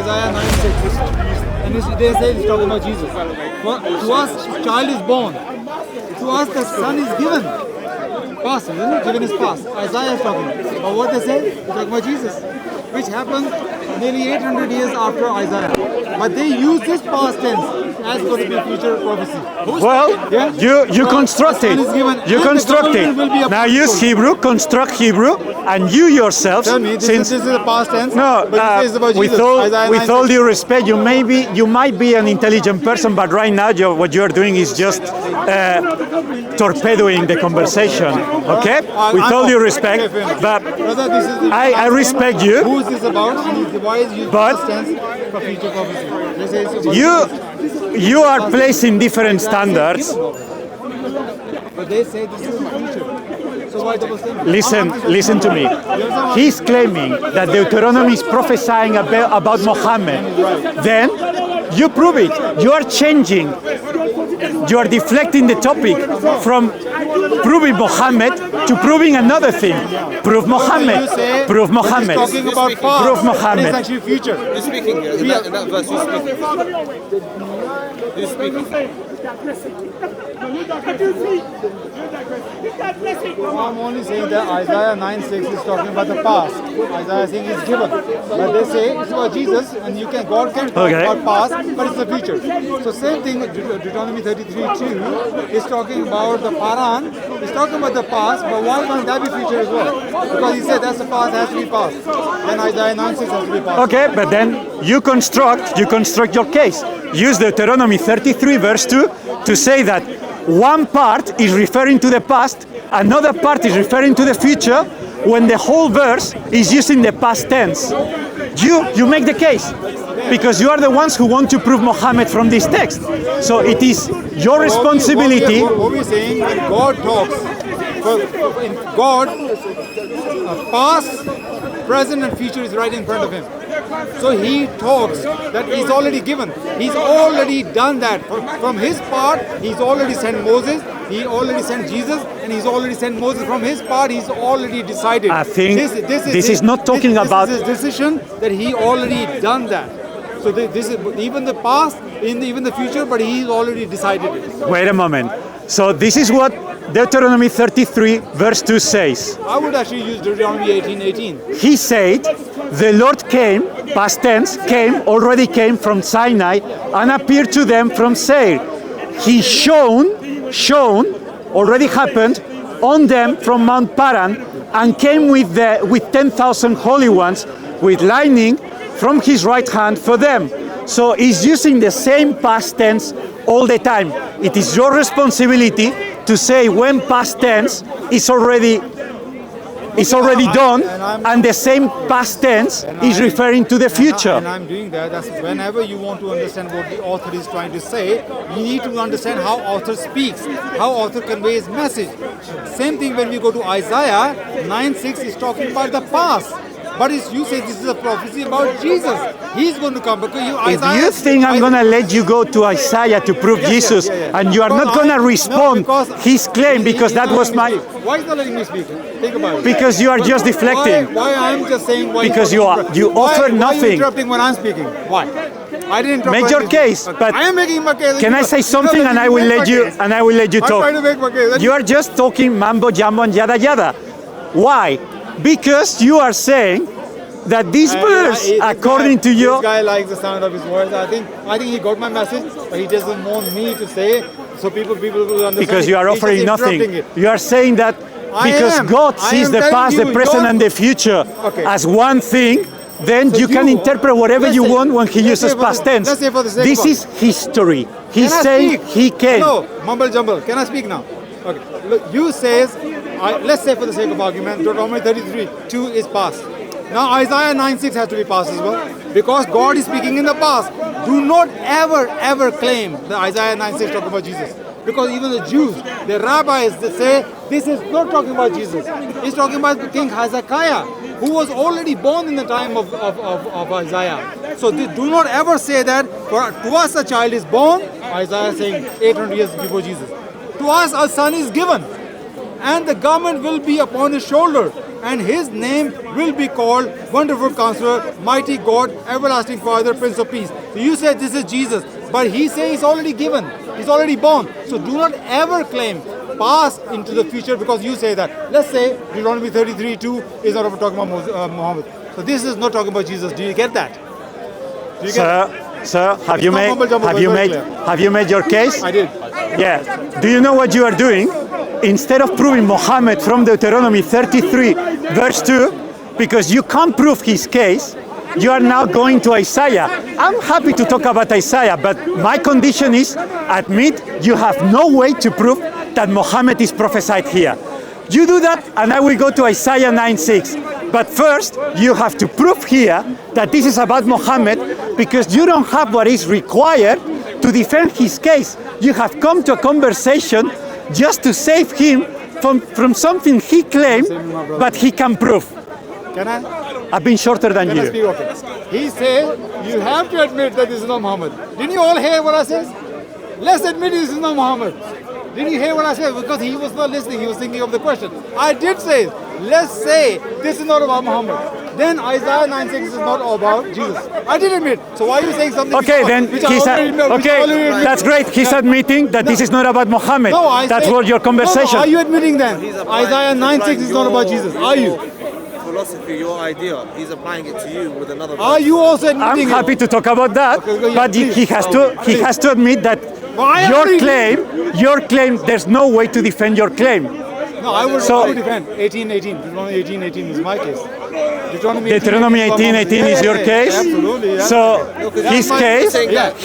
Isaiah 9:6. And they say it's talking about Jesus. To us, child is born. To us, the son is given. Past, isn't it? Given is past. Isaiah is talking. But what they say? It's talking about Jesus. Which happened nearly 800 years after Isaiah. But they use this past tense as going to be future prophecy. Well, you construct it. You construct it. Now use Hebrew, construct Hebrew, and you yourselves. Tell me, this is the past tense. No, but it says about Jesus. With all due respect, you might be an intelligent person, but right now what you are doing is just torpedoing the conversation. Okay? With all due respect, but I respect you. Who is this about? Why is used past tense for future prophecy? They say it's about you are placing different standards. But they say this is the future. So why double standard? Listen to me. He's claiming that Deuteronomy is prophesying about Muhammad. Then you prove it. You are changing. You are deflecting the topic from proving Muhammad to proving another thing. Prove Muhammad. Prove Muhammad. Talking about past. Prove Muhammad. It's actually future. Who's speaking? In that verse, who's speaking? Who's speaking? I'm only saying that Isaiah 9:6 is talking about the past. Isaiah saying it's given. But they say it's about Jesus, and God can talk about past, but it's the future. So same thing with Deuteronomy 33:2 is talking about the Paran. It's talking about the past, but why can't that be future as well? Because he said that's the past, has to be past. Then Isaiah 9:6 has to be past. Okay, but then you construct your case. Use Deuteronomy 33 verse 2 to say that one part is referring to the past, another part is referring to the future, when the whole verse is using the past tense. You make the case, because you are the ones who want to prove Muhammad from this text. So it is your responsibility. What we're saying, when God talks, in God, past, present and future is right in front of him. So he talks that he's already given. He's already done that. From his part, he's already sent Moses. He already sent Jesus, and he's already sent Moses. From his part, he's already decided. I think this is not talking about his decision that he already done that. So this is even the past, even the future, but he's already decided it. Wait a moment. So this is what Deuteronomy 33 verse 2 says. I would actually use Deuteronomy 18:18. He said, the Lord came, past tense, already came from Sinai and appeared to them from Seir. He shone, already happened, on them from Mount Paran and came with 10,000 holy ones with lightning from his right hand for them. So he's using the same past tense all the time. It is your responsibility to say when past tense is already done, and the same past tense is referring to the future. And I'm doing that. That's whenever you want to understand what the author is trying to say, you need to understand how author speaks, how author conveys message. Same thing when we go to Isaiah 9:6 is talking about the past. But you say this is a prophecy about Jesus. He's going to come. Because if you think I'm going to let you go to Isaiah to prove Jesus, and you are not going to respond his claim, because that was my... Why is not letting me speak? Think about it. Because you are just deflecting. Why I'm just saying... Because you offer nothing. Why are you interrupting when I'm speaking? Why? I didn't interrupt. Make your case, but I am making my case. Can I say something and I will let you talk? I'm trying to make my case. You are just talking mambo jumbo and yada yada. Why? Because you are saying that this verse, according to you... This guy likes the sound of his voice. I think he got my message, but he doesn't want me to say, so people will understand. Because you are offering nothing. You are saying that because God sees the past, the present, and the future as one thing, then so you can interpret whatever you want when he uses past tense. Let's say for the sake this is history. He's saying he came. Hello, mumble jumble. Can I speak now? Okay. Look, you says, let's say for the sake of argument, Deuteronomy 33:2 is past. Now Isaiah 9:6 has to be past as well, because God is speaking in the past. Do not ever claim that Isaiah 9:6 talking about Jesus, because even the Jews, the rabbis, they say this is not talking about Jesus. It's talking about King Hezekiah, who was already born in the time of Isaiah. So do not ever say that to us a child is born. Isaiah saying 800 years before Jesus. To us a son is given, and the government will be upon his shoulder. and his name will be called Wonderful Counselor, Mighty God, Everlasting Father, Prince of Peace. So you said this is Jesus, but he says he's already given, he's already born. So do not ever claim pass into the future because you say that. Let's say Deuteronomy 33:2 is not talking about Muhammad. So this is not talking about Jesus. Do you get that? Do you get that? Sir, have you made your case? I did. Yeah. Do you know what you are doing? Instead of proving Muhammad from Deuteronomy 33 verse 2, because you can't prove his case, you are now going to Isaiah. I'm happy to talk about Isaiah, but my condition is admit you have no way to prove that Muhammad is prophesied here. You do that and I will go to Isaiah 9:6. But first, you have to prove here that this is about Muhammad because you don't have what is required to defend his case. You have come to a conversation just to save him from something he claimed, but he can prove. Can I? I've been shorter than Can I you. speak? Okay. He said, you have to admit that this is not Muhammad. Didn't you all hear what I said? Let's admit this is not Muhammad. Didn't you hear what I said? Because he was not listening, he was thinking of the question. I did say, let's say this is not about Muhammad. Then Isaiah 9:6 is not about Jesus. I did admit. So why are you saying something Okay, then that's great. He's admitting that this is not about Muhammad. That's what your conversation. Are you admitting then? Isaiah 9:6 is not about Jesus. Are you? Philosophy, your idea, he's applying it to you with another. Are you also admitting I'm happy to talk about that, but he has to admit that your claim, there's no way to defend your claim. No, I would defend 18:18. Deuteronomy 18:18 is my case. Deuteronomy 18:18 is your case. Absolutely. Yeah. So his case,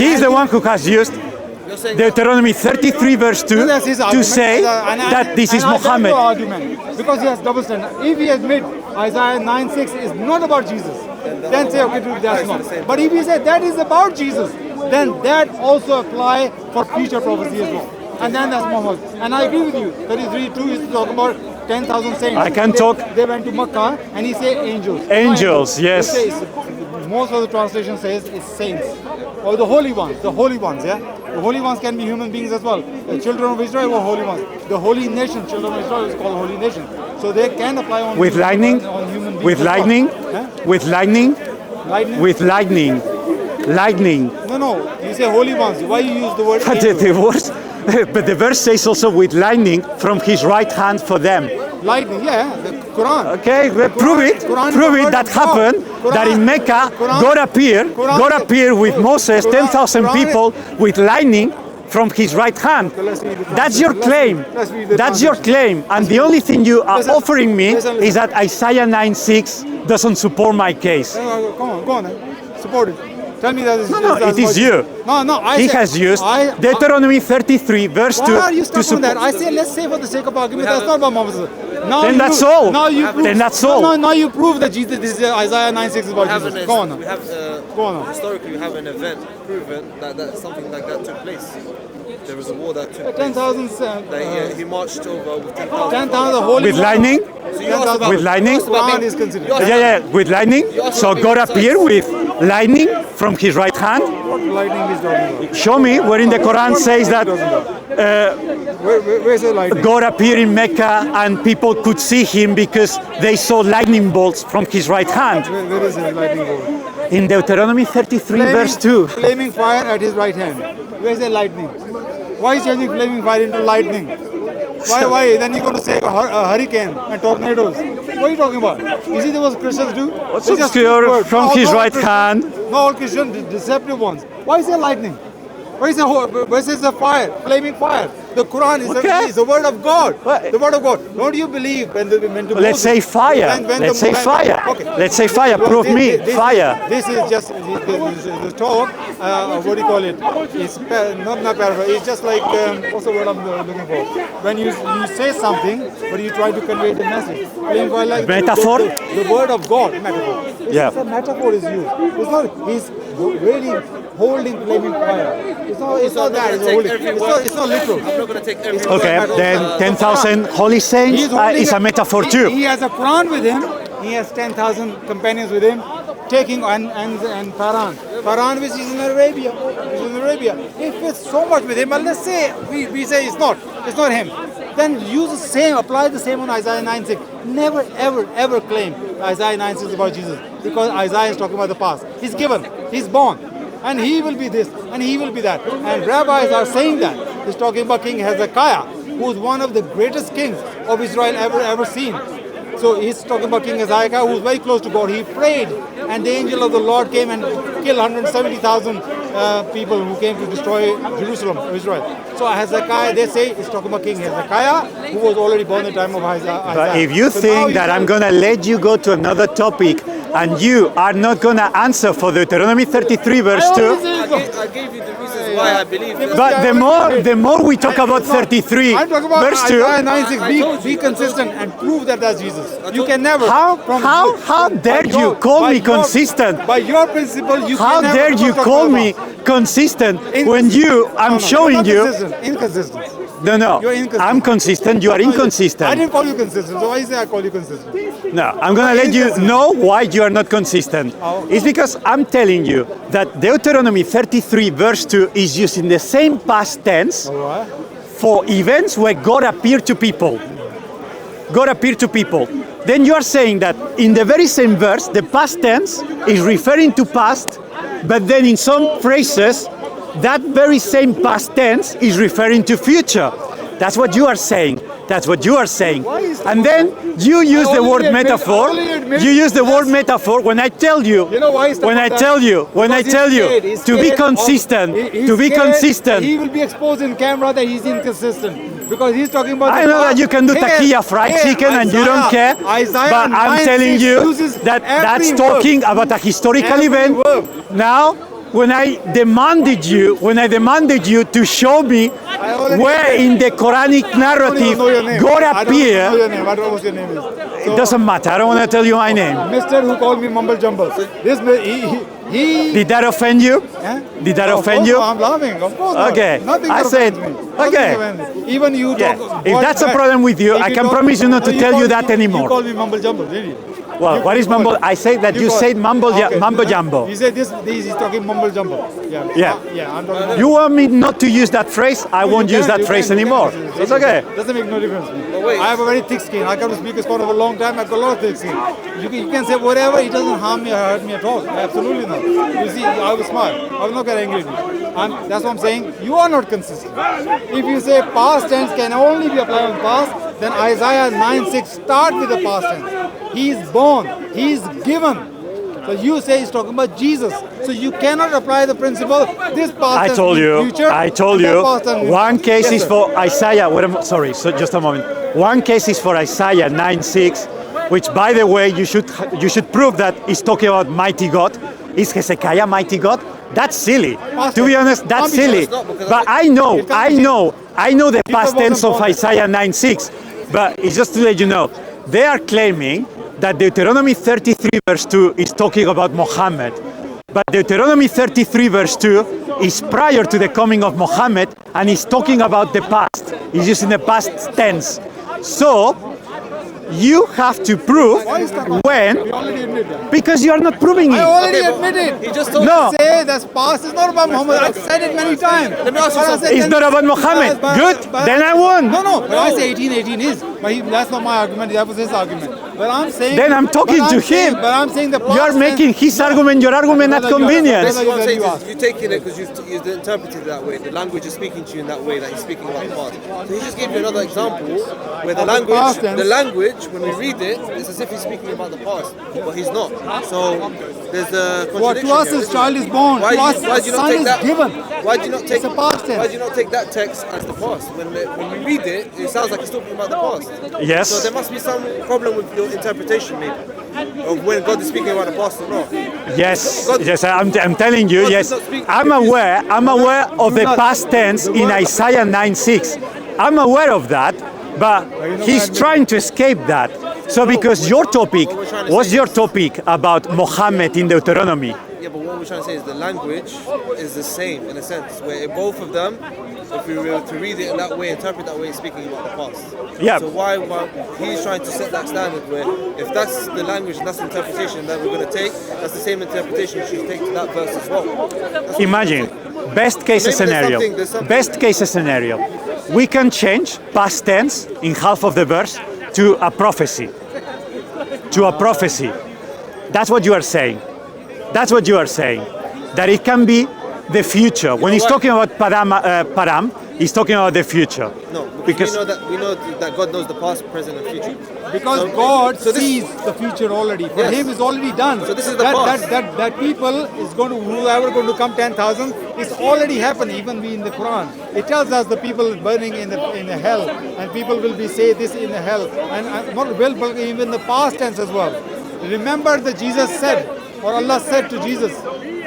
he's the one who has used Deuteronomy 33 verse 2 to say that this is Muhammad. Because he has double standard. If he admits Isaiah 9:6 is not about Jesus, then say, okay, dude, that's not. But if he said that is about Jesus, then that also apply for future prophecy as well. And then that's Muhammad. And I agree with you. 33:2 is talking about 10,000 saints. I can talk. They went to Makkah and he said angels. Angels, yes. Most of the translation says it's saints. Or the holy ones, yeah? The holy ones can be human beings as well. The children of Israel were holy ones. The holy nation, children of Israel, is called holy nation. So they can apply on with lightning, on human beings. with lightning, with lightning, Lightning? with lightning, lightning. No. You say holy ones. Why you use the word But angels? but the verse says also with lightning from his right hand for them. Lightning, yeah, the Quran. Okay, prove it. Prove it that happened. That in Mecca, God appeared with Moses, 10,000 people with lightning from his right hand. That's your claim. That's your claim. And the only thing you are offering me is that Isaiah 9:6 doesn't support my case. Go on, support it. Tell me that it is you. He has used Deuteronomy 33 verse 2 to support that. I say, let's say for the sake of argument, that's not about Muhammad. Then that's all. Then that's all. Now you prove that Jesus, this is Isaiah 9:6 is about Jesus. Go on. Go on. Historically, we have an event proven that something like that took place. There was a war that took place. 10,000. He marched over with 10,000. 10,000 holy. With lightning? With lightning? Yeah, with lightning. So God appeared with lightning from his right hand. What lightning is talking about? Show me where in the Quran says that where is the lightning? God appeared in Mecca and people could see him because they saw lightning bolts from his right hand. Where is the lightning bolt? In Deuteronomy 33 verse 2. Flaming fire at his right hand. Where is the lightning? Why is changing flaming fire into lightning? Why? Then you're going to say a hurricane and tornadoes. What are you talking about? You see, there was Christians do. What's obscure from his right hand? No, all Christians, deceptive ones. Why is there lightning? Where is the fire? Flaming fire. The Quran is the word of God. The word of God. Don't you believe when let's say fire. Let's say fire. Okay. Let's say fire. Prove me fire. This is just the talk. What do you call it? It's not paraphrase. It's just like what's the word I'm looking for? When you say something, but you try to convey the message. Like Metaphor. The word of God. Metaphor. Yeah. It's a metaphor is used. It's not. He's really holding flaming fire. It's not that. It's not literal. I'm not going to take every Okay, then 10,000 holy saints is a metaphor too. He has a Quran with him. He has 10,000 companions with him, taking and Paran. Paran, which is in Arabia. He fits so much with him. But let's say we say it's not him. then use the same, apply the same on Isaiah 9:6. Never, ever, ever claim Isaiah 9:6 is about Jesus, because Isaiah is talking about the past. He's given, he's born, and he will be this, and he will be that. And rabbis are saying that. He's talking about King Hezekiah, who is one of the greatest kings of Israel ever seen. So he's talking about King Hezekiah, who's very close to God. He prayed, and the angel of the Lord came and killed 170,000 people who came to destroy Jerusalem, Israel. So Hezekiah, they say, is talking about King Hezekiah, who was already born in the time of Isaiah. But if you think that I'm going to let you go to another topic and you are not going to answer for Deuteronomy 33 verse 2, I gave you the reasons why I believe that. but the more we talk about 33 I'm talking about verse 2, Isaiah 9:6. Be consistent and prove that that's Jesus. You can never. how dare you call me consistent? By your principle, you How can never. dare you call me consistent when I'm showing you? Inconsistent. No. You're inconsistent. I'm consistent. You are I inconsistent. didn't call you consistent. So why you say I call you consistent? No, I'm going to let you know why you are not consistent. It's because I'm telling you that Deuteronomy 33 verse 2 is using the same past tense for events where God appeared to people. God appeared to people. Then you are saying that in the very same verse, the past tense is referring to past, but then in some phrases, that very same past tense is referring to future. That's what you are saying. That's what you are saying. And then you use the word metaphor. You use the word metaphor when I tell you, when I tell you to be consistent, to be consistent. He will be exposed in camera that he's inconsistent. Because he's talking about. I know that you can do taquilla fried chicken and you don't care, but I'm telling you that that's talking about a historical event. Now, when I demanded you to show me where in the Quranic narrative God appeared, I don't know what your name is. it doesn't matter. I don't want to tell you my name. Mr. who called me mumble jumble. He Did that offend you? Did that offend you? I'm laughing. Of course not. Okay. Nothing I said, okay. Even you Yeah. talk. If that's a problem with you, I can promise you not to tell you that anymore. You call me mumble jumble, didn't you? Well, what is mumble? I say that you said mambo jumbo. He said this he's talking mumble jumble. Yeah. I'm talking. You want me not to use that phrase? I won't use that phrase anymore. It's okay. Doesn't make no difference. I have a very thick skin. I come to Speaker's Corner for a long time. I've got a lot of thick skin. You can say whatever. It doesn't harm me or hurt me at all. Absolutely not. You see, I will smile. I will not get angry with you. That's what I'm saying. You are not consistent. If you say past tense can only be applied on past, then Isaiah 9:6 start with the past tense. He is born. He is given. So you say he's talking about Jesus. So you cannot apply the principle. This past I tense told means you. future. I told and that you. past tense means One future. case Yes, is sir. for Isaiah. Sorry. So just a moment. One case is for Isaiah 9:6, which, by the way, you should prove that he's talking about mighty God. Is Hezekiah mighty God? That's silly. To be honest, that's silly. But I know the past tense of Isaiah 9:6. But it's just to let you know, they are claiming that Deuteronomy 33 verse 2 is talking about Muhammad. But Deuteronomy 33 verse 2 is prior to the coming of Muhammad and is talking about the past. He's using the past tense. So, you have to prove when, We already admit that. because you are not proving I it. already admitted. He just told No. Say that's past. It's not about Muhammad. I said it many times. Let me ask you But I something. said It's not about Muhammad. Good, then I won. No. But I say 18 is. But that's not my argument. That was his argument. But I'm saying. Then I'm talking but to saying- him. But I'm saying the past. You are making his argument your argument not convenient. This is what I'm saying. You asked. You're taking it because you've interpreted it that way. The language is speaking to you in that way that he's speaking about the past. So he just gave you another example where the language, when we read it, it's as if he's speaking about the past, but he's not. So there's a contradiction. To us, here, his isn't child there? is born. Why To do us, you not son take is that? given. Why do you not take? It's a past tense. Why do you not take that text as the past? When we read it, it sounds like he's talking about the past. Yes. So there must be some problem with your interpretation, maybe, of when God is speaking about the past or not. Yes, I'm telling you, yes. I'm aware of the past tense in Isaiah 9:6. I'm aware of that, but he's trying to escape that. So because your topic about Muhammad in Deuteronomy. Yeah, but what we're trying to say is the language is the same in a sense, where in both of them, if we were to read it in that way, interpret that way, it's speaking about the past. Yeah. So why he's trying to set that standard where if that's the language and that's the interpretation that we're going to take, that's the same interpretation you should take to that verse as well. Imagine, best case Maybe there's scenario. something- Best case scenario. we can change past tense in half of the verse to a prophecy. To a prophecy. That's what you are saying. That's what you are saying. That it can be the future. When he's talking about Param, he's talking about the future. No, because we know that God knows the past, present, and future. Because God sees the future already. For him is already done. So this is the past. That people is going to, whoever going to come 10,000, it's already happened. Even we in the Quran, it tells us the people burning in the hell, and people will be say this in the hell, and not will, but even the past tense as well. Remember that Jesus said, or Allah said to Jesus,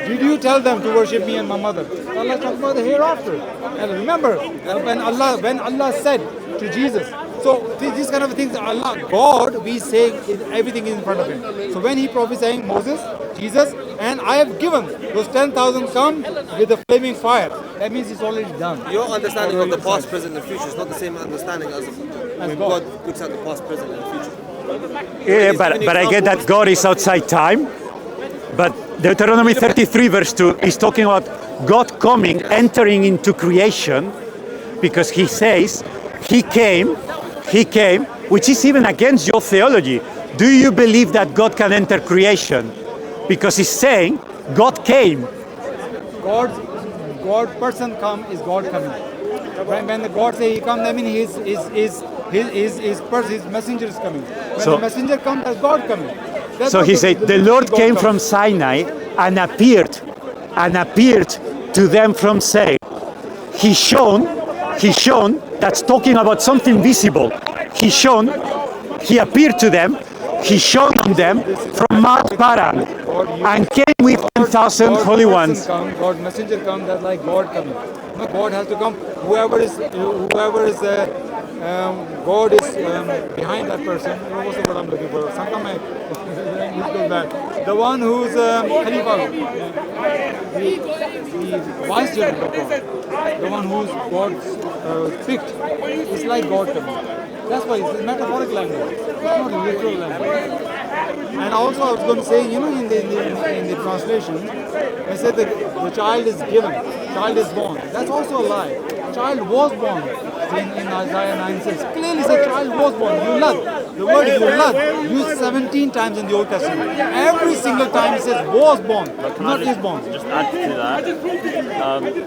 did you tell them to worship me and my mother? Allah talked about the hereafter. And remember, when Allah said to Jesus, so these kind of things, Allah, God, we say everything is in front of him. So when he prophesying Moses, Jesus, and I have given those 10,000 come with the flaming fire. That means it's already done. Your understanding of the past, present, and future is not the same understanding as when God looks at the past, present, and future. Yeah, but I get that God is outside time. But Deuteronomy 33 verse 2 is talking about God coming, entering into creation, because he says he came, which is even against your theology. Do you believe that God can enter creation? Because he's saying God came. God person come is God coming. When the God say he come, I mean his messenger is coming. When the messenger comes, that's God coming. That's so he said, the Lord came from Sinai and appeared to them from Seir. He shone, that's talking about something visible. He appeared to them, he shone on them from Mount Paran and came with 10,000 holy ones. God's messenger comes, that's like God coming. No, God has to come. Whoever is God is behind that person. What's the word I'm looking for? Sometimes the one who's Khalifa, the vicegerent of God, the one who's God's picked, it's like God coming. That's why it's a metaphoric language. It's not a literal language. And also I was going to say, in the translation, I said that the child is given, child is born. That's also a lie. Child was born in Isaiah 9:6. Clearly said child was born. Yulad. The word yulad used 17 times in the Old Testament. Every single time it says was born, not is born. Just add to that.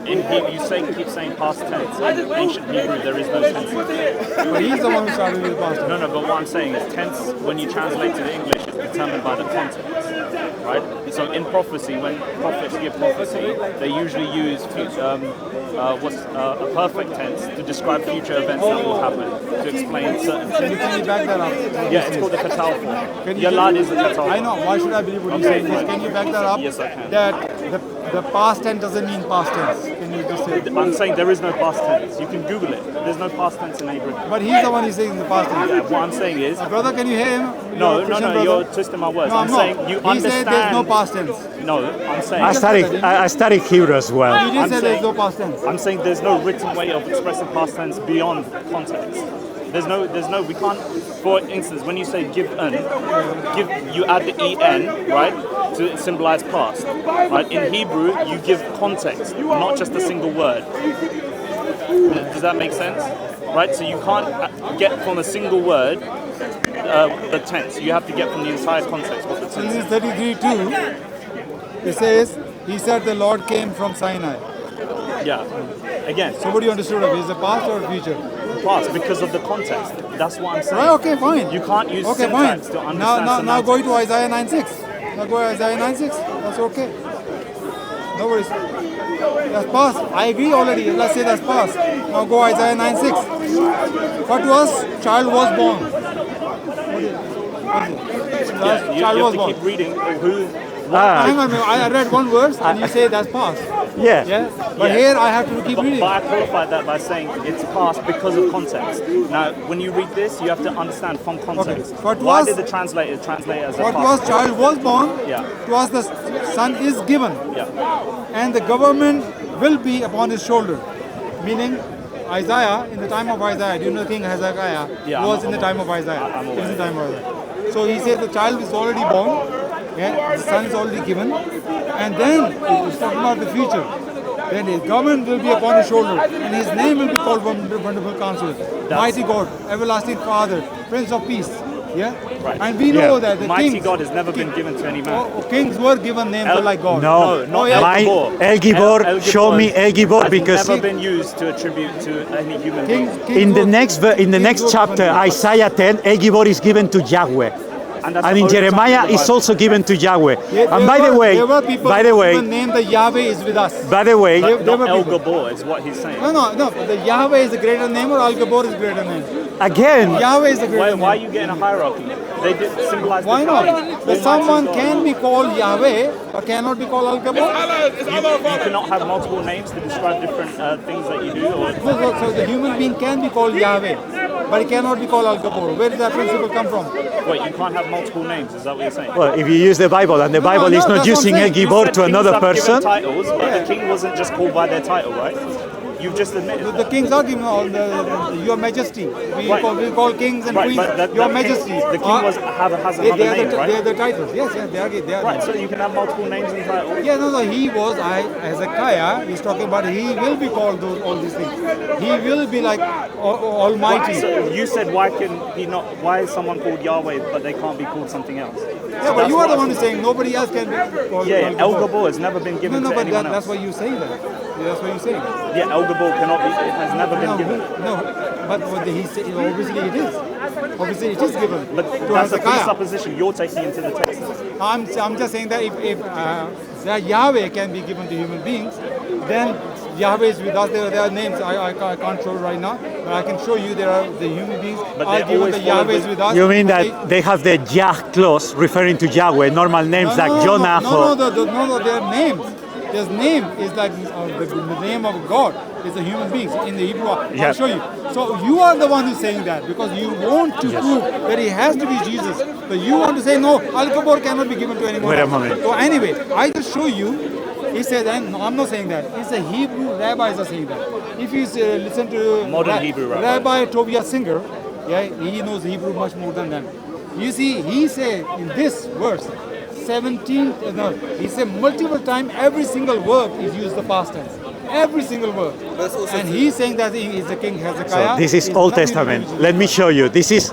In Hebrew, you keep saying past tense. In ancient Hebrew, there is no tense. But he's the one who started with the past tense. No, but what I'm saying is tense, when you translate to the English, is determined by the context. Right? So in prophecy, when prophets give prophecy, they usually use a perfect tense to describe future events that will happen, to explain certain things. Can you back that up? Yeah, it's called the katal. Yalad is the katal. I know. Why should I believe what you say? Can you back that up? Yes, I can. That the past tense doesn't mean past tense. Can you just say? I'm saying there is no past tense. You can Google it. There's no past tense in Hebrew. But he's the one who's saying the past tense. Yeah, what I'm saying is... brother, can you hear him? No, you're twisting my words. No, I'm saying you he understand... He said there's no past tense. No, I'm saying... I studied Hebrew as well. He just said there's no past tense. I'm saying there's no written way of expressing past tense beyond context. There's no, we can't, for instance, when you say you add the en, right, to symbolize past, right? In Hebrew, you give context, not just a single word. Does that make sense? Right, so you can't get from a single word the tense. You have to get from the entire context what the tense is. 33:2, it says, he said the Lord came from Sinai. Yeah, again. So what do you understood of it? Is it past or future? Past, because of the context. That's what I'm saying. Right, okay, fine. You can't use syntax to understand Now go to Isaiah 9:6. Now go to Isaiah 9:6. That's okay. No worries. That's past. I agree already. Let's say that's past. Now go Isaiah 9:6. What was? Child was born. You have to keep reading who... Hang on, I read one verse and you say that's past. Yeah. But here I have to keep reading. But I qualified that by saying it's past because of context. Now, when you read this, you have to understand from context. Okay. Why did the translator translate as a past? What was child was born? Yeah. It was the son is given. Yeah. And the government will be upon his shoulder. Meaning, Isaiah, in the time of Isaiah, do you know King Hezekiah was in the time of Isaiah? It was in the time of Isaiah. So he said the child is already born, the son is already given, and then it's talking about the future. then his government will be upon his shoulder, and his name will be called Wonderful Counselor, Mighty God, Everlasting Father, Prince of Peace. Yeah? Right. And we know that the Mighty kings, God has never been given to any man. kings were given names like God. No, not El-Gibbor. El-Gibbor Show me El-Gibbor has because never been used to attribute to any human being. in the next chapter, Isaiah 10, El-Gibbor is given to Yahweh. And that's And the in only time Jeremiah, in the it's Bible. also given to Yahweh. Yeah, And by the way, even named the Yahweh is with us. by the way, There Not were people. El-Gibbor is what he's saying. No. The Yahweh is a greater name or Al-Gibbor is a greater name? again, Yahweh is a greater name. Why are you getting a hierarchy? They did symbolize Why the not? power. That Almighty someone God. can be called Yahweh or cannot be called Al-Gibbor? You cannot have multiple names to describe different things that you do. Or So the human being can be called Yahweh, but it cannot be called Al-Gibbor. Where did that principle come from? wait, you can't have multiple names. Is that what you're saying? well, if you use the Bible and the Bible is no, not that's what using I'm saying. El-Gibbor Said to kings another have given person, titles, but the king wasn't just called by their title, right? You've just admitted The that. kings are given all Your Majesty. We call kings and Right, queens but that, Your that Majesty. King, the king has They another are name, the right? titles. Yes, they are. Right, so you can have multiple names and titles. Yeah, no, he was, Hezekiah, he's talking about he will be called all these things. He will be like Almighty. So you said why is someone called Yahweh but they can't be called something else? Yeah, but you are the one who's saying nobody else can be called. Yeah, El-Gibbor has never been given No, to but anyone that's else. why you say that. That's what you're saying. Yeah, El-Gibbor has never been given. No, but what he said, obviously it is. Obviously it is given. But to that's a Hezekiah. presupposition you're taking into the text. I'm just saying that if that Yahweh can be given to human beings, then Yahweh is with us. There are names I can't show right now, but I can show you there are the human beings But are they given always the follow Yahweh is the- with us. you mean Okay? that they have the Yah clause referring to Yahweh, normal names like Jonah. No, their names. His name is like the name of God is the human beings in the Hebrew. Yeah. I'll show you. So you are the one who's saying that because you want to prove that he has to be Jesus. But you want to say no, Al-Gibbor cannot be given to anyone. Wait a else. moment. So anyway, I just show you. He says, and no, I'm not saying that. It's the Hebrew rabbis are saying that. If you listen to Modern Hebrew rabbis. Rabbi Tobiah Singer, yeah, he knows Hebrew much more than them. You see, he said in this verse, 17, he said multiple times every single verb is used the past tense. Every single word. That's also And true. he's saying that he is the king Hezekiah. So this is It's Old nothing to do Testament. with Let me show you. This is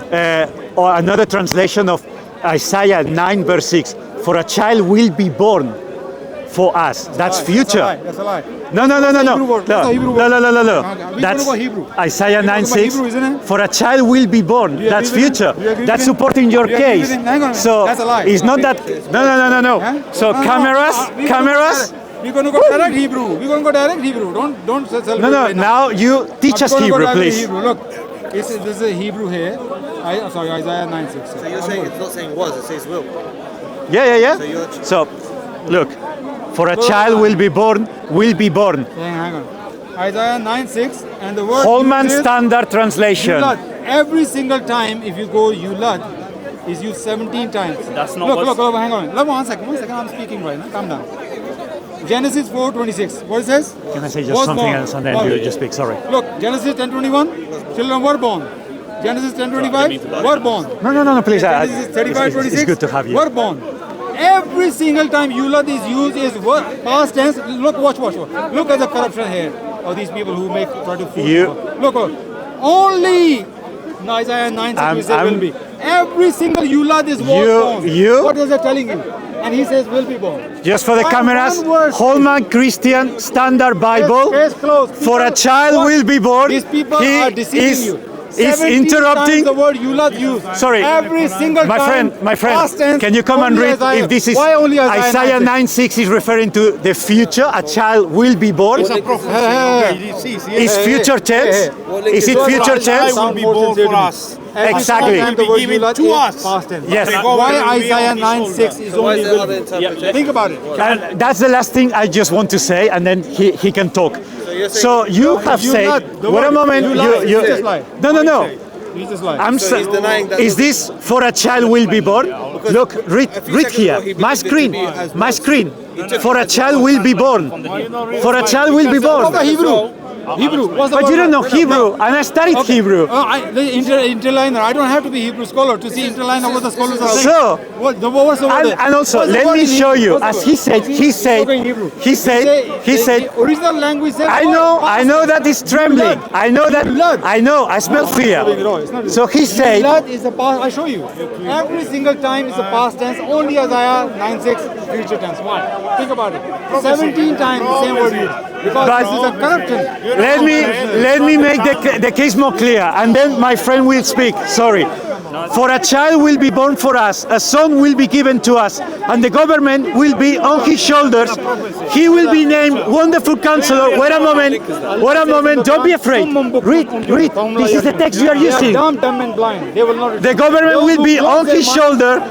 another translation of Isaiah 9 verse 6. For a child will be born for us. That's future. That's a lie. No. Hebrew word. That's a Hebrew word. No. We That's talk about Hebrew. Isaiah We talk 9 about 6. Hebrew, isn't it? For a child will be born. you That's agree with future. him? Do you agree That's with him? supporting your Do you agree case. with him? Hang on a minute. So That's a lie. it's not that. No. Huh? So No, cameras. We're going to go direct Hebrew. We're going to go direct Hebrew. Don't celebrate No. right now. Now you teach us I'm gonna go Hebrew, direct please. Hebrew. Look, this is a Hebrew here. Sorry, Isaiah 9 6. So you're saying it's not saying was, it says will. Yeah. So you're So, look, for a child will be born. Hang on. Isaiah 9 6 and the word Holman used is Standard Translation. Yulad. Every single time if you go Yulad is used 17 times. That's not look, what's- hang on. Look, one second, I'm speaking right now. Calm down. Genesis 4:26. What it says? Can I say just Was something born. else and then Born. you speak? Sorry. Look, Genesis 10:21. Children were born. Genesis 10:25. Were born. No, please. Genesis 35:26. It's good to have you. Were born. Every single time Yulad is used is past tense. Look, watch. Look at the corruption here of these people who try to fool You- people. Look. Only Isaiah 9 6 we say will be. Every single Yulad is born. What is it telling you? And he says will be born. Just for the One cameras, word. Holman Christian Standard Bible. Case closed. For a child will be born. These people He are deceiving you. is 17 interrupting. times the word Yulad used. Sorry. Every single My time. friend, past tense, can you come and only read Isaiah. if this is Why only Isaiah 9 6 is referring to the future? A child will be born. It's a prophecy. Is future tense? Is it future tense? will be born for us. Exactly. Every time the Will word be given Yulad to is us. past tense. Yes. Why Isaiah 9 6 is So why only is there will other be? interpretation? Think about it. And that's the last thing I just want to say, and then he can talk. you're saying- So you have You said, lied. The wait a word moment, Yulad, you just lied. no. You just lied. I'm So he's denying that Is this for a child will be born? Look, read seconds here. ago he My believed it to screen. be as My was. screen. took For it a as child will be born. For a child will be Talk about born. Hebrew. Hebrew. What's the But word? you don't know Hebrew, and I studied Hebrew. The interliner. I don't have to be Hebrew scholar to see interliner what the scholars are saying. So, What's the word? and also, What's the let word me in show Hebrew? you. What's As the word? he said, The original language says. I know that is trembling. I know, I smell fear. So he said, Blood is the past. I show you. Every single time is the past tense. Only Isaiah 9:6 future tense. Why? Think about it. 17 times the same word used. Because But- this is a corruption. let me make the case more clear, and then my friend will speak. Sorry. For a child will be born for us, a son will be given to us, and the government will be on his shoulders. He will be named Wonderful Counselor. Wait a moment, don't be afraid. Read. This is the text you are using. Dumb and blind. They will not. The government will be on his shoulder.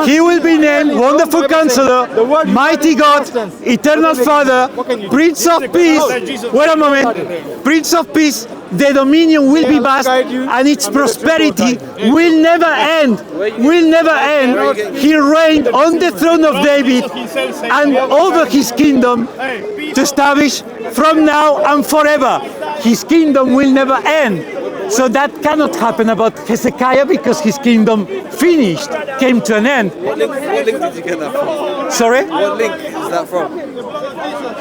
He will be named Wonderful Counselor, Mighty God, Eternal Father, Prince of Peace. Wait a moment. Prince of Peace. The dominion will be vast, and its prosperity will never end. He reigned on the throne of David and over his kingdom to establish from now and forever. His kingdom will never end. So that cannot happen about Hezekiah because his kingdom finished, came to an end. What link did you get that from? Sorry? What link is that from?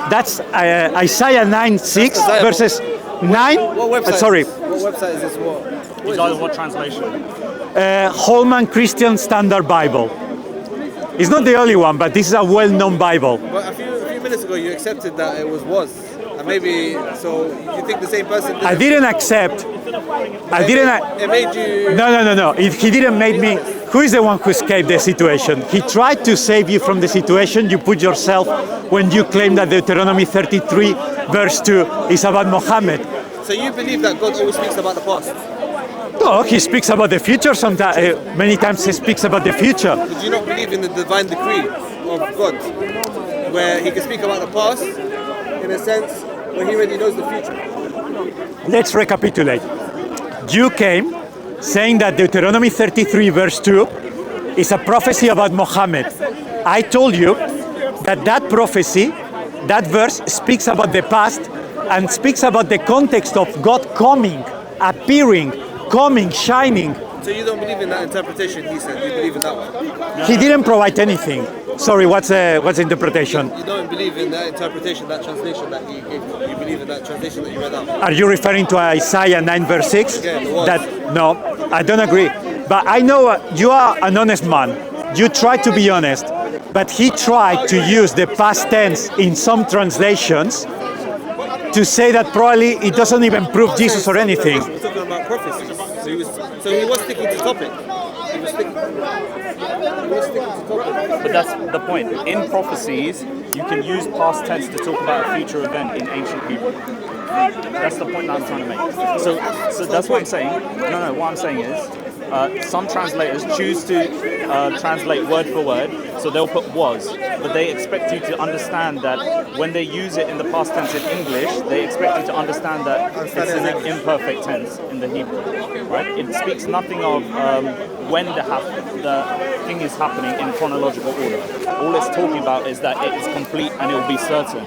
That's Isaiah 9:6 verses 9. What website? Sorry, What website is this? What translation? Holman Christian Standard Bible. It's not the only one, but this is a well-known Bible. But a few minutes ago, you accepted that it was. And maybe, so you think the same person did I it? didn't accept. I didn't. It made you. No. He didn't make me. Who is the one who escaped the situation? He tried to save you from the situation you put yourself when you claim that Deuteronomy 33 verse 2 is about Muhammad. So you believe that God always speaks about the past? No, he speaks about the future sometimes. Many times he speaks about the future. But do you not believe in the divine decree of God, where He can speak about the past, in a sense, where He already knows the future? Let's recapitulate. You came saying that Deuteronomy 33 verse 2 is a prophecy about Muhammad. I told you that that prophecy, that verse speaks about the past and speaks about the context of God coming, appearing, coming, shining. So you don't believe in that interpretation He said, you believe in that one? He didn't provide anything. Sorry, what's the interpretation? You don't believe in that interpretation, that translation that He gave you? You believe in that translation that you read out? Are you referring to Isaiah 9 verse 6? Yeah, it was. No, I don't agree. But I know you are an honest man. You try to be honest. But he tried to use the past tense in some translations to say that probably it doesn't even prove Jesus or anything. We're talking about prophecies. So he was sticking to topic. He was sticking to topic. But that's the point. In prophecies, you can use past tense to talk about a future event in ancient Hebrew. That's the point that I'm trying to make. So that's what I'm saying. No, what I'm saying is, some translators choose to translate word for word, so they'll put was, but they expect you to understand that when they use it in the past tense in English, they expect you to understand that it's in an imperfect tense in the Hebrew, right? It speaks nothing of when the thing is happening in chronological order. All it's talking about is that it is complete and it will be certain.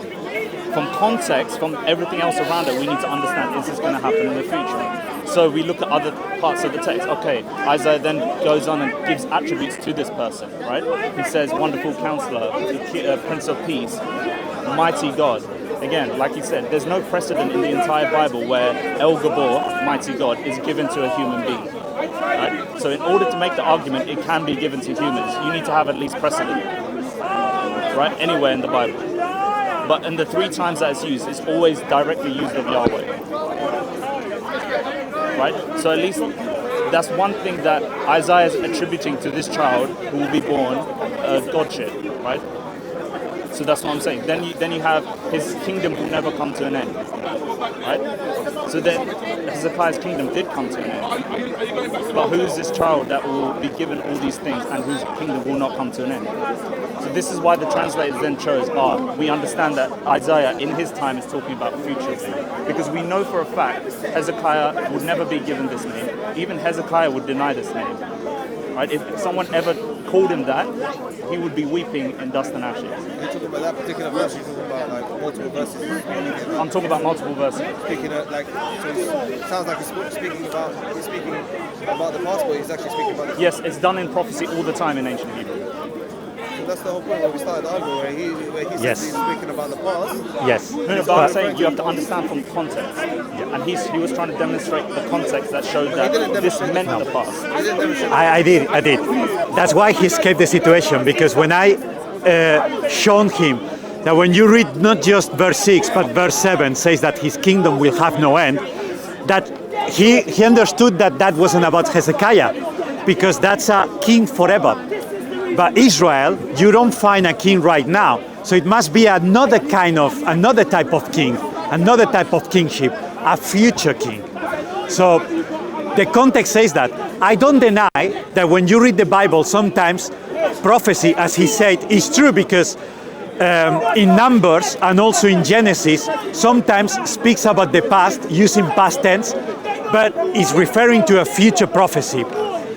From context, from everything else around it, we need to understand, is this going to happen in the future? So we look at other parts of the text. Okay, Isaiah then goes on and gives attributes to this person, right? He says, Wonderful Counselor, Prince of Peace, Mighty God. Again, like he said, there's no precedent in the entire Bible where El-Gibbor, Mighty God, is given to a human being. Right? So in order to make the argument, it can be given to humans. You need to have at least precedent, right? Anywhere in the Bible. But in the 3 times that it's used, it's always directly used of Yahweh. Right? So at least that's one thing that Isaiah is attributing to this child who will be born, Godship, right? So that's what I'm saying. Then you have his kingdom will never come to an end, right? So then Hezekiah's kingdom did come to an end. But who is this child that will be given all these things and whose kingdom will not come to an end? So this is why the translators then chose, we understand that Isaiah in his time is talking about future things. Because we know for a fact Hezekiah would never be given this name. Even Hezekiah would deny this name. Right? If someone ever called him that, he would be weeping in dust and ashes. You're talking about that particular verse, you're talking about like multiple verses. I'm talking about multiple verses. Speaking of, like, so it sounds like he's speaking about the past, but he's actually speaking about the Yes, it's done in prophecy all the time in ancient Hebrew. So that's the whole point where we started the argument, where he says Yes. he's speaking about the past. Yes. No, but I'm saying you have to understand from context. And he was trying to demonstrate the context that showed that this meant the past. He didn't demonstrate I did. That's why he escaped the situation, because when I shown him that when you read not just verse 6 but verse 7 says that his kingdom will have no end, that he understood that that wasn't about Hezekiah, because that's a king forever. But Israel, you don't find a king right now, so it must be another type of king, another type of kingship, a future king. So the context says that. I don't deny that when you read the Bible, sometimes prophecy, as he said, is true, because in Numbers and also in Genesis, sometimes speaks about the past using past tense, but is referring to a future prophecy.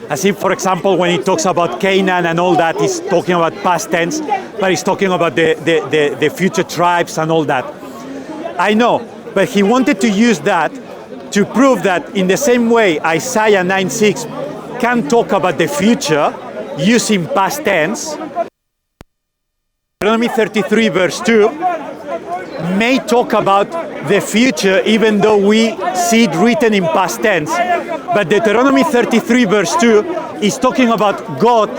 As if, for example, when he talks about Canaan and all that, he's talking about past tense, but he's talking about the future tribes and all that. I know, but he wanted to use that to prove that in the same way Isaiah 9:6 can talk about the future using past tense, Deuteronomy 33 verse 2 may talk about the future even though we see it written in past tense. But Deuteronomy 33 verse 2 is talking about God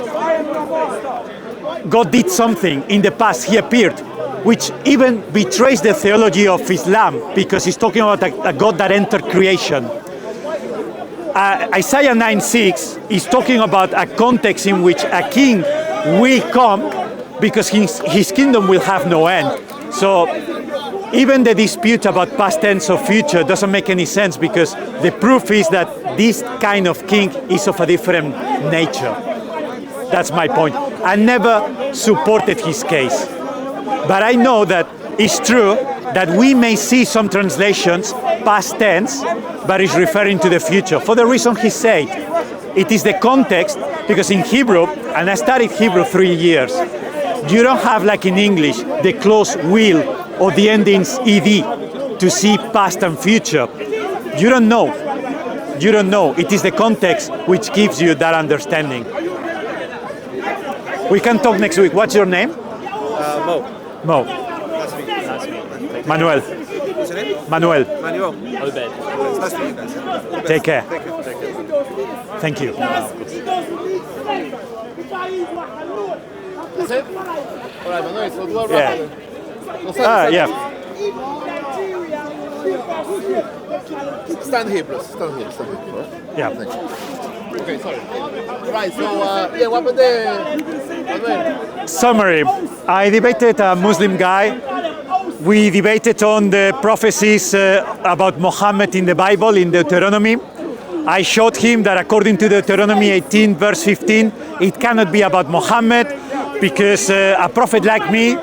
did something in the past, he appeared, which even betrays the theology of Islam, because he's talking about a God that entered creation. Isaiah 9:6 is talking about a context in which a king will come, because his kingdom will have no end. So even the dispute about past tense or future doesn't make any sense, because the proof is that this kind of king is of a different nature. That's my point. I never supported his case. But I know that it's true that we may see some translations past tense, but it's referring to the future. For the reason he said, it is the context, because in Hebrew, and I studied Hebrew 3 years, you don't have, like in English, the clause will or the endings ed to see past and future. You don't know. You don't know. It is the context which gives you that understanding. We can talk next week. What's your name? Mo. Mo. That's me. Manuel. What's your name? Manuel. Manuel. Obed. It's nice to meet you guys. All the best. Take care. Take care. Thank you. That's it? All right, Manuel, so do a Yeah. wrap. Yeah. Stand here, bro. Stand here. Bro. Yeah. Thank you. Okay, sorry. Right, so, yeah, what about the... Manuel? Summary. I debated a Muslim guy. We debated on the prophecies about Muhammad in the Bible, in Deuteronomy. I showed him that according to Deuteronomy 18 verse 15, it cannot be about Muhammad, because a prophet like me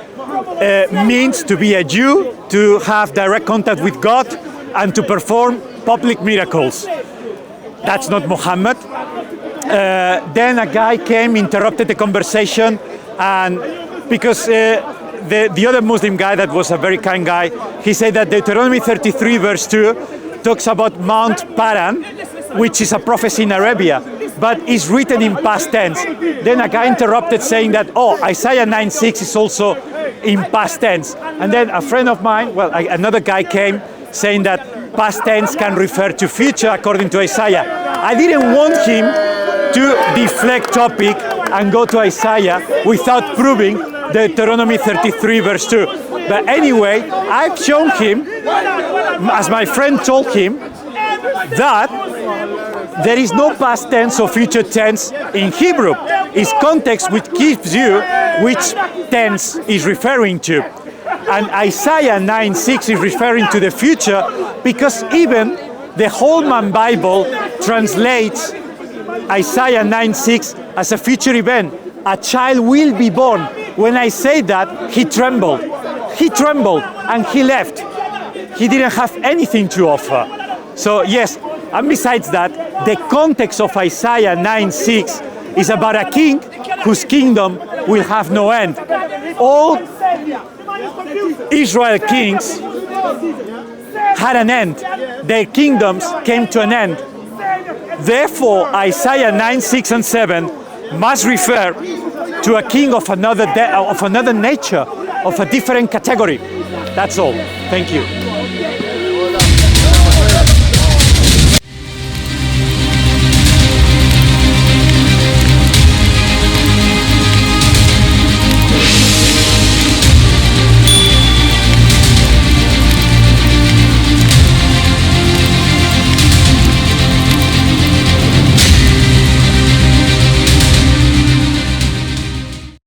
means to be a Jew, to have direct contact with God, and to perform public miracles. That's not Muhammad. Then a guy came, interrupted the conversation, and because the other Muslim guy that was a very kind guy, he said that Deuteronomy 33 verse 2 talks about Mount Paran, which is a prophecy in Arabia, but is written in past tense. Then a guy interrupted saying that, Isaiah 9:6 is also in past tense. And then a friend of mine, another guy came saying that past tense can refer to future according to Isaiah. I didn't want him to deflect topic and go to Isaiah without proving Deuteronomy 33 verse 2. But anyway, I've shown him, as my friend told him, that there is no past tense or future tense in Hebrew. It's context which gives you which tense is referring to. And Isaiah 9:6 is referring to the future, because even the Holman Bible translates Isaiah 9:6 as a future event. A child will be born. When I say that, he trembled. He trembled and he left. He didn't have anything to offer. So yes, and besides that, the context of Isaiah 9:6 is about a king whose kingdom will have no end. All Israel kings had an end. Their kingdoms came to an end. Therefore, Isaiah 9, 6, and 7 must refer to a king of another nature, of a different category. That's all. Thank you.